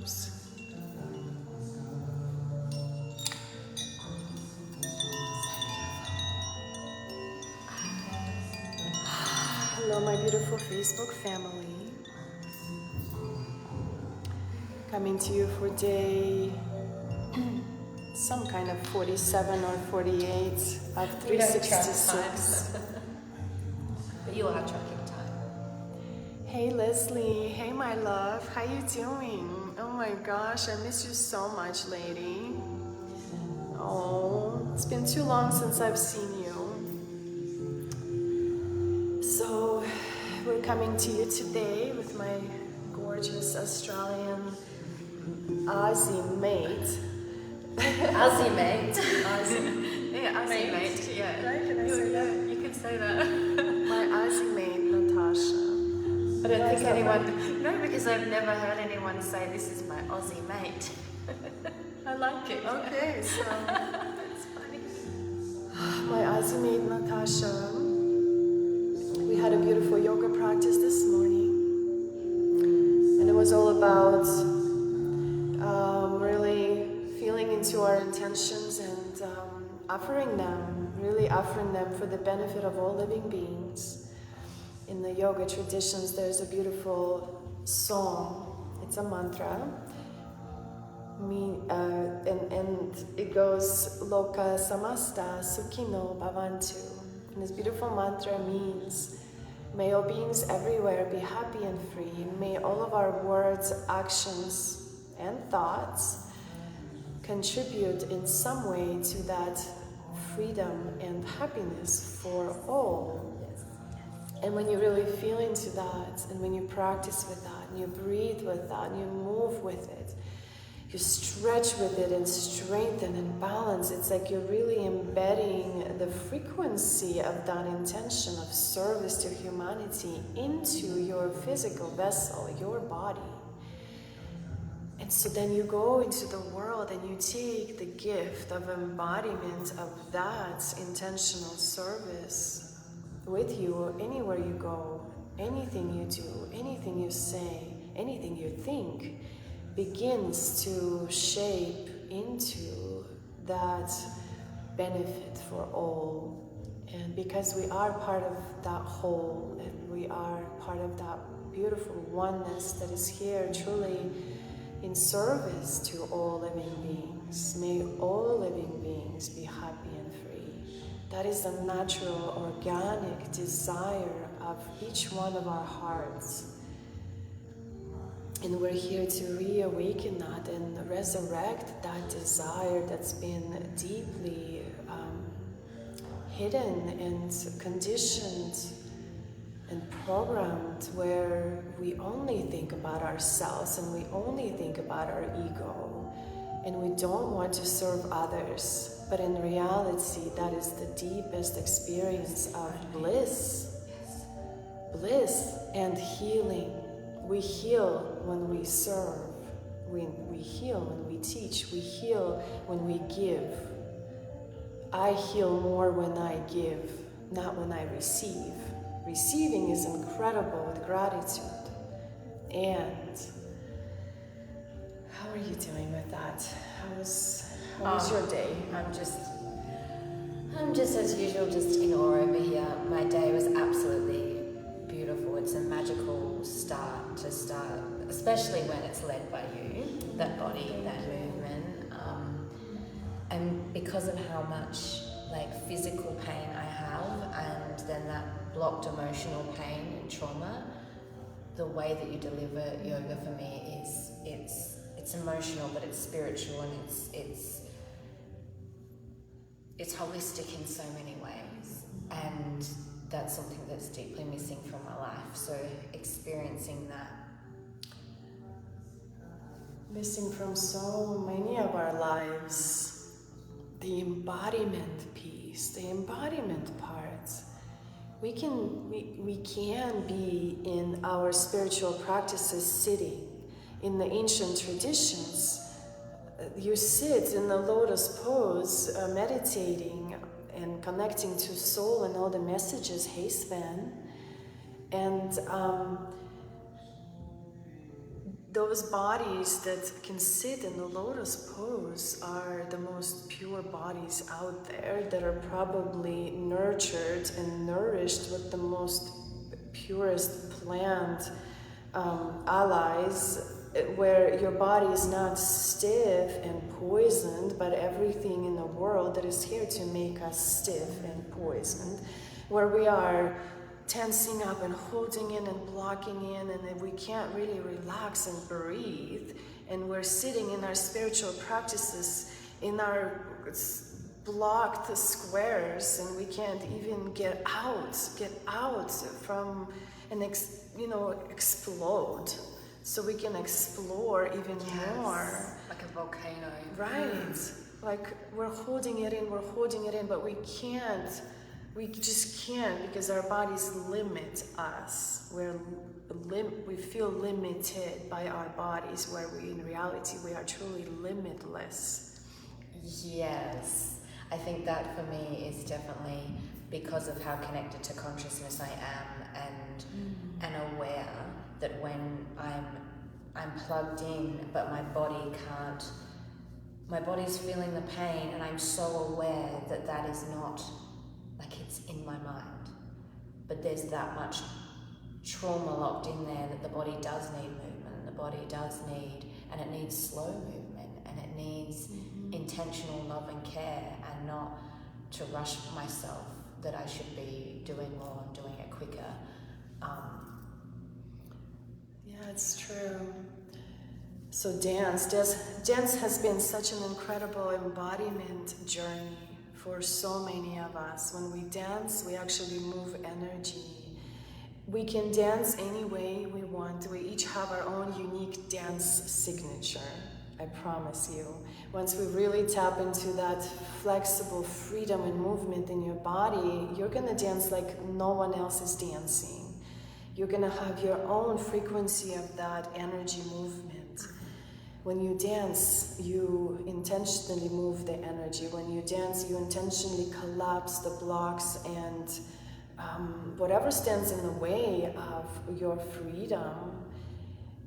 Oops. Hello, my beautiful Facebook family. Coming to you for day some kind of 47 or 48 of 366. But you are tracking time. Hey Leslie, hey my love, how you doing? Oh my gosh, I miss you so much, lady. Oh, it's been too long since I've seen you. So, we're coming to you today with my gorgeous Australian Aussie mate. Aussie mate. Aussie. Yeah, Aussie mate. Yeah. Right? Can I say that? You can say that. My Aussie mate, Natasha. I don't think anyone... No, because I've never heard anyone say, this is my Aussie mate. I like it. Okay, so... That's funny. My Aussie mate, Natasha. We had a beautiful yoga practice this morning. And it was all about really feeling into our intentions and offering them, really offering them for the benefit of all living beings. In the yoga traditions, there's a beautiful song. It's a mantra. And it goes, Loka samasta sukhino bhavantu. And this beautiful mantra means, may all beings everywhere be happy and free. May all of our words, actions, and thoughts contribute in some way to that freedom and happiness for all. And when you really feel into that, and when you practice with that, and you breathe with that, and you move with it, you stretch with it and strengthen and balance, it's like you're really embedding the frequency of that intention of service to humanity into your physical vessel, your body. And so then you go into the world and you take the gift of embodiment of that intentional service with you anywhere you go. Anything you do, anything you say, anything you think begins to shape into that benefit for all. And because we are part of that whole, and we are part of that beautiful oneness that is here truly in service to all living beings. May all living beings be happy and free. That is the natural, organic desire of each one of our hearts. And we're here to reawaken that and resurrect that desire that's been deeply hidden and conditioned and programmed, where we only think about ourselves and we only think about our ego, and we don't want to serve others. But in reality, that is the deepest experience of bliss. Bliss and healing. We heal when we serve. We heal when we teach. We heal when we give. I heal more when I give, not when I receive. Receiving is incredible with gratitude. And how are you doing with that? How was your day? I'm just as usual, just in awe over here. My day was absolutely beautiful. It's a magical start to start, especially when it's led by you, that body, that movement. And because of how much physical pain I have, and then that blocked emotional pain and trauma, the way that you deliver yoga for me is it's emotional, but it's spiritual, and it's holistic in so many ways. And that's something that's deeply missing from my life. So experiencing that. Missing from so many of our lives. The embodiment piece, the embodiment part. We can be in our spiritual practices sitting. In the ancient traditions, you sit in the lotus pose, meditating and connecting to soul and all the messages. Hey Sven. And those bodies that can sit in the lotus pose are the most pure bodies out there, that are probably nurtured and nourished with the most purest plant allies, where your body is not stiff and poisoned, but everything in the world that is here to make us stiff and poisoned, where we are tensing up and holding in and blocking in, and we can't really relax and breathe, and we're sitting in our spiritual practices in our blocked squares, and we can't even get out from and explode, so we can explore even more. Like a volcano. Right. Like we're holding it in, but we just can't, because our bodies limit us. We feel limited by our bodies, where in reality we are truly limitless. Yes. I think that for me is definitely because of how connected to consciousness I am, and aware that when I'm plugged in, but my body can't, my body's feeling the pain, and I'm so aware that is not, like, it's in my mind, but there's that much trauma locked in there that the body does need movement, and the body does need, and it needs slow movement, and it needs intentional love and care, and not to rush myself that I should be doing more and doing it quicker. Yeah, it's true. So dance has been such an incredible embodiment journey for so many of us. When we dance, we actually move energy. We can dance any way we want. We each have our own unique dance signature, I promise you. Once we really tap into that flexible freedom and movement in your body, you're gonna dance like no one else is dancing. You're gonna have your own frequency of that energy movement. When you dance, you intentionally move the energy. When you dance, you intentionally collapse the blocks and whatever stands in the way of your freedom.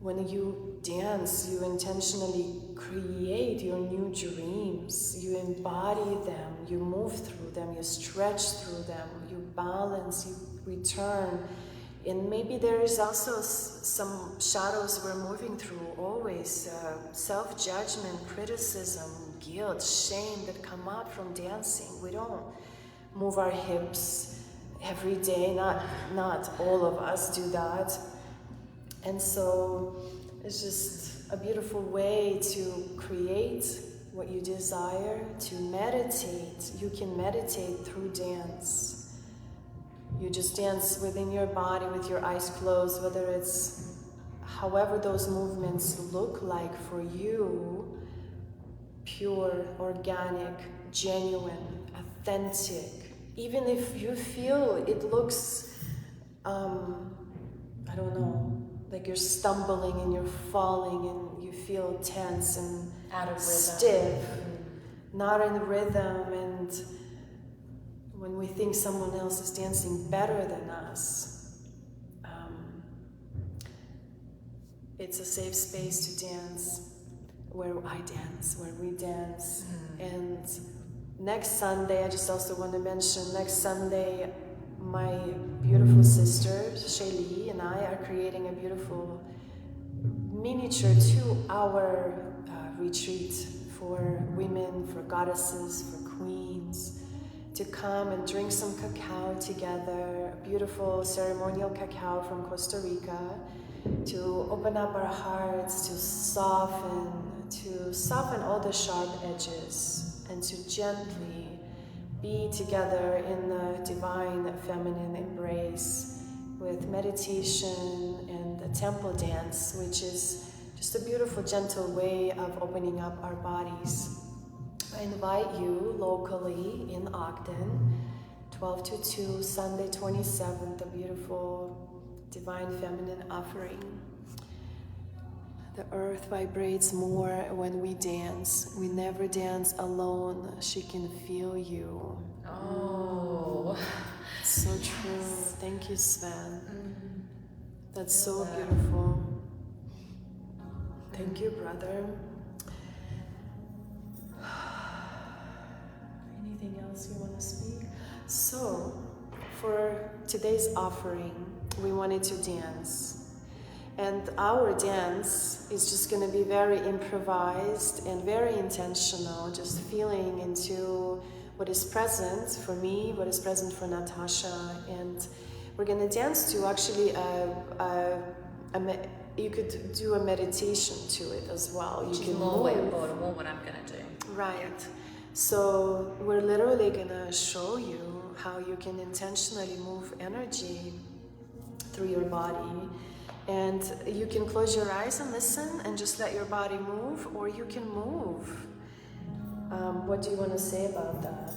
When you dance, you intentionally create your new dreams. You embody them, you move through them, you stretch through them, you balance, you return. And maybe there is also some shadows we're moving through always, self-judgment, criticism, guilt, shame that come up from dancing. We don't move our hips every day, not all of us do that. And so it's just a beautiful way to create what you desire, to meditate. You can meditate through dance. You just dance within your body with your eyes closed, whether it's however those movements look like for you, pure, organic, genuine, authentic. Even if you feel it looks, I don't know, like you're stumbling and you're falling and you feel tense and out of rhythm, stiff, not in rhythm, and when we think someone else is dancing better than us, it's a safe space to dance, where I dance, where we dance. And next Sunday, I just also want to mention, next Sunday, my beautiful sister, Shaylee, and I are creating a beautiful miniature 2-hour retreat for women, for goddesses, for queens, to come and drink some cacao together, a beautiful ceremonial cacao from Costa Rica, to open up our hearts, to soften all the sharp edges, and to gently be together in the divine feminine embrace with meditation and a temple dance, which is just a beautiful, gentle way of opening up our bodies. I invite you locally in Ogden, 12 to 2, Sunday 27th, a beautiful divine feminine offering. The earth vibrates more when we dance. We never dance alone. She can feel you. Oh. So true. Thank you, Sven. That's so beautiful. Thank you, brother. Anything else you want to speak? So, for today's offering, we wanted to dance. And our dance is just going to be very improvised and very intentional, just feeling into what is present for me, what is present for Natasha. And we're going to dance to actually you could do a meditation to it as well. Which you is can more move. what I'm going to do. Right. So we're literally going to show you how you can intentionally move energy through your body. And you can close your eyes and listen and just let your body move, or you can move. What do you want to say about that?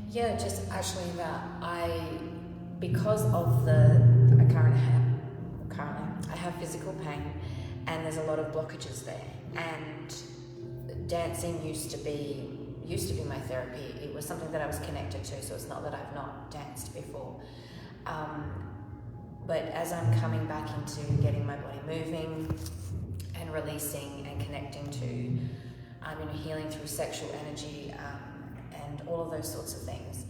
Yeah, just actually that because of I have physical pain, and there's a lot of blockages there. And dancing used to be my therapy. It was something that I was connected to, so it's not that I've not danced before. But as I'm coming back into getting my body moving and releasing and connecting to healing through sexual energy and all of those sorts of things,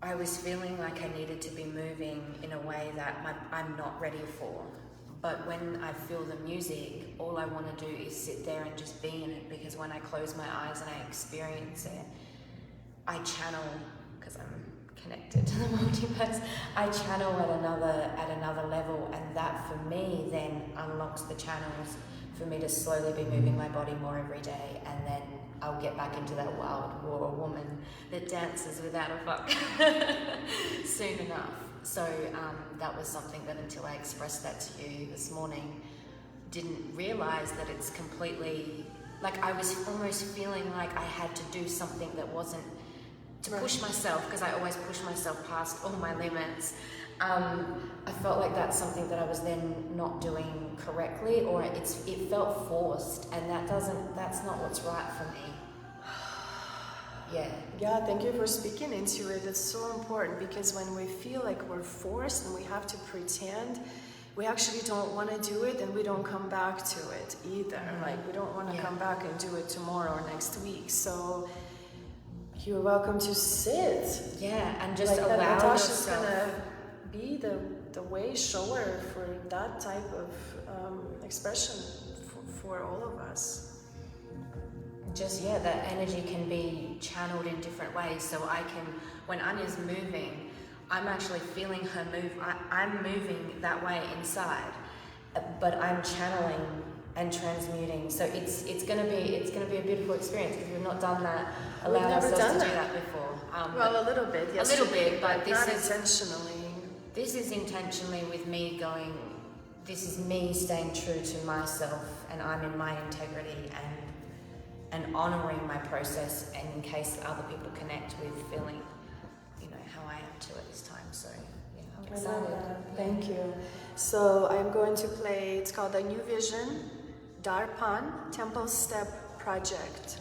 I was feeling like I needed to be moving in a way that I'm not ready for. But when I feel the music, all I want to do is sit there and just be in it, because when I close my eyes and I experience it, I channel, because I'm connected to the multiverse, I channel at another level, and that for me then unlocks the channels for me to slowly be moving my body more every day, and then I'll get back into that wild raw woman that dances without a fuck soon enough. So that was something that, until I expressed that to you this morning, didn't realize that it's completely, like, I was almost feeling like I had to do something that wasn't to push myself, because I always push myself past all my limits. I felt like that's something that I was then not doing correctly, or it felt forced, and that's not what's right for me. Yeah, thank you for speaking into it. It's so important, because when we feel like we're forced and we have to pretend, we actually don't want to do it, and we don't come back to it either. Like, we don't want to come back and do it tomorrow or next week. So you're welcome to sit. Yeah, and just like allow Natasha's yourself. gonna be the way shower for that type of expression for all of us. Just, that energy can be channeled in different ways. So I can, when Anya's moving, I'm actually feeling her move. I'm moving that way inside, but I'm channeling and transmuting. So it's gonna be a beautiful experience, because we've not done that. Allow ourselves to do that before. Well, a little bit, yes. A little bit, but not intentionally. This is intentionally with me going. This is me staying true to myself, and I'm in my integrity and honouring my process, and in case other people connect with feeling, how I am too at this time. So, I'm excited. Thank you. So I'm going to play, it's called A New Vision, Darpan Temple Step Project.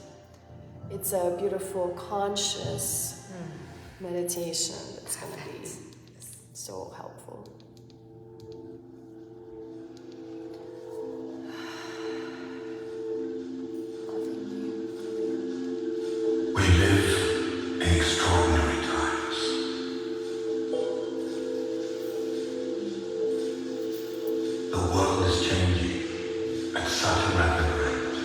It's a beautiful, conscious meditation that's going to be so helpful. We live in extraordinary times. The world is changing at such a rapid rate.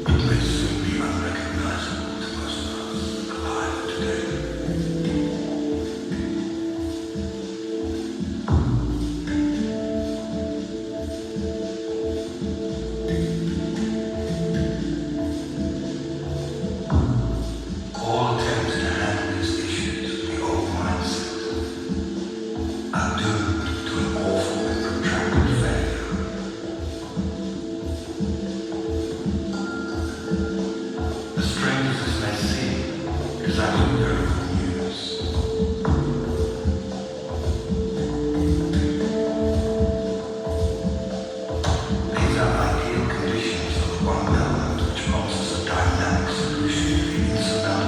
It may soon be unrecognizable to most of us alive today. All attempts to handle these issues with the old mindset are doomed to an awful and protracted failure. As strange as this may seem, it is actually very good news. These are ideal conditions for the one element which promises a dynamic solution to the insurmountable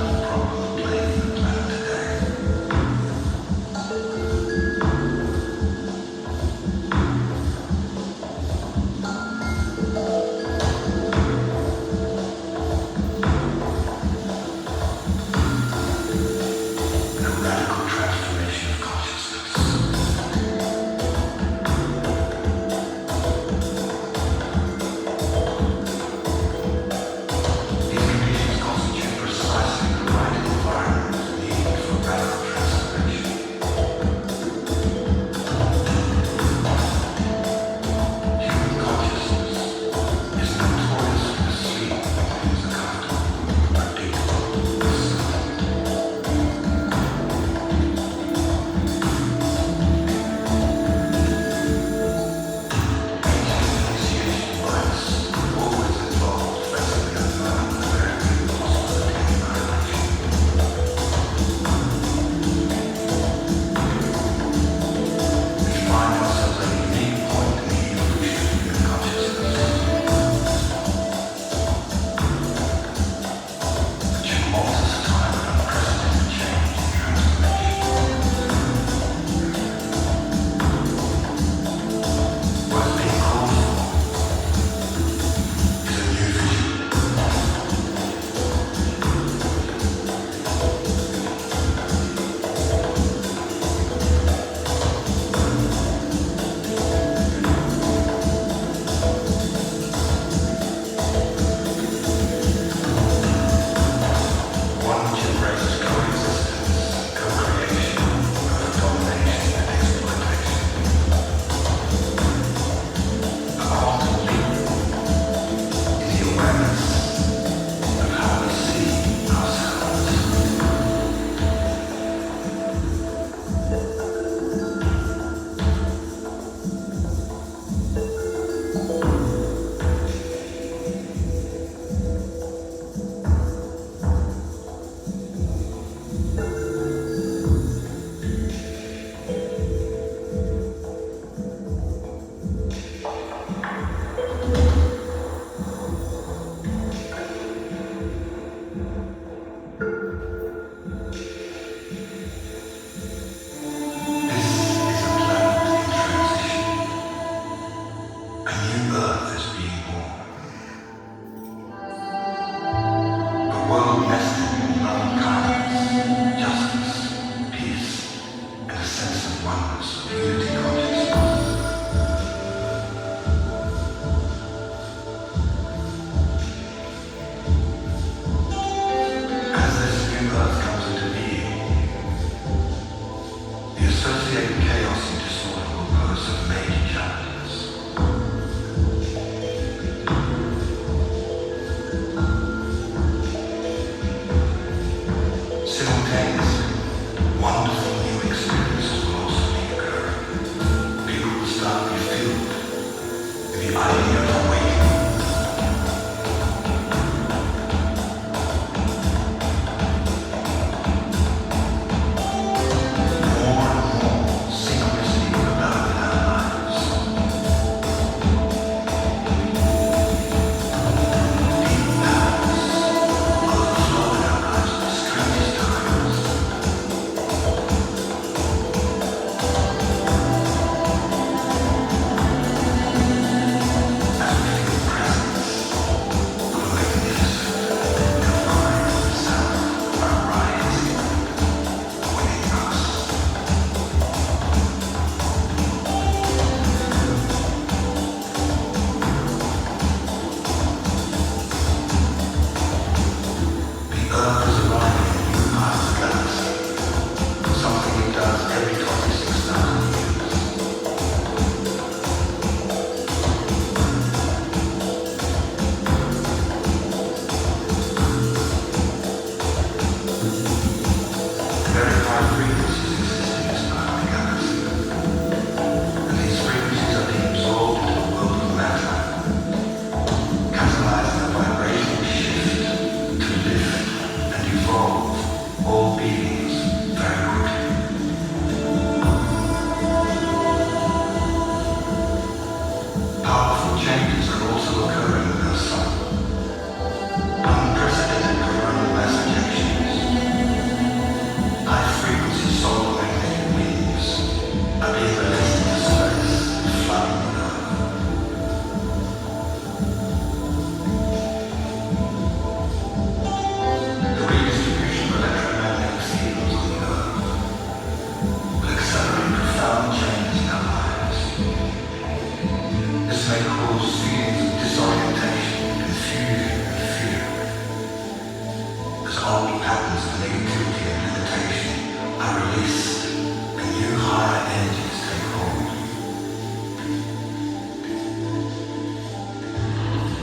patterns of negativity and limitation are released and new higher energies take hold.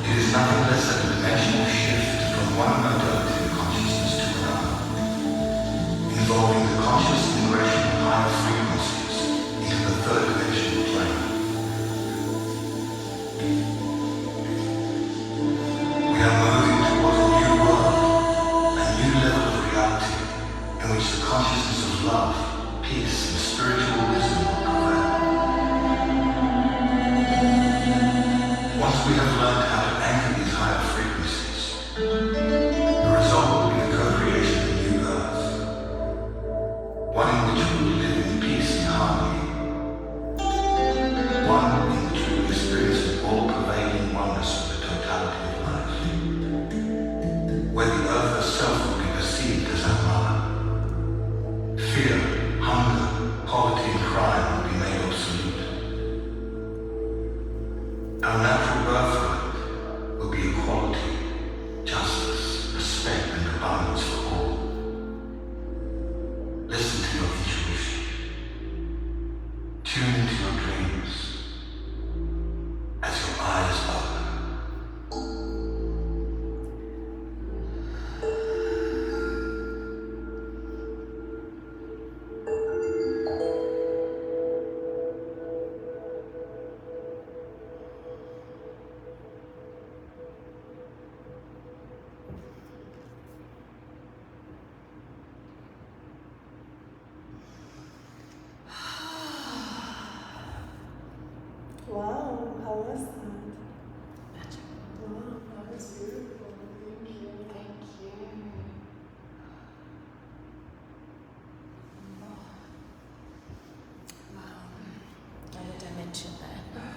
It is nothing less than a dimensional shift from one modality of consciousness to another, involving the conscious ingression of higher frequencies into the third dimensional plane. We are moving towards a new world, a new level of reality, in which the consciousness of love, peace, and spiritual wisdom will prevail. Once we have learned how to anchor these higher frequencies, the result will be the co-creation of a new earth, one in which we will live in peace and harmony, one in which we will experience the all-pervading oneness of the totality of life, where the earth herself will be perceived as our mother. Fear, hunger, poverty, and crime will be made obsolete. Our natural birthright will be equality, justice, respect, and abundance for all. Listen to your intuition. Tune into your dreams as your eyes open. Wow, how was that? Magical. Wow, that was beautiful. Thank you. Thank you. Wow. Another dimension there.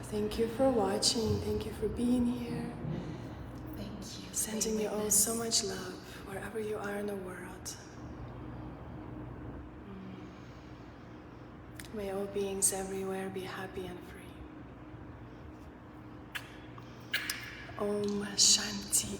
Thank you for watching. Thank you for being here. Thank you. for Sending being you all with so us. much love wherever you are in the world. May all beings everywhere be happy and free. Om Shanti.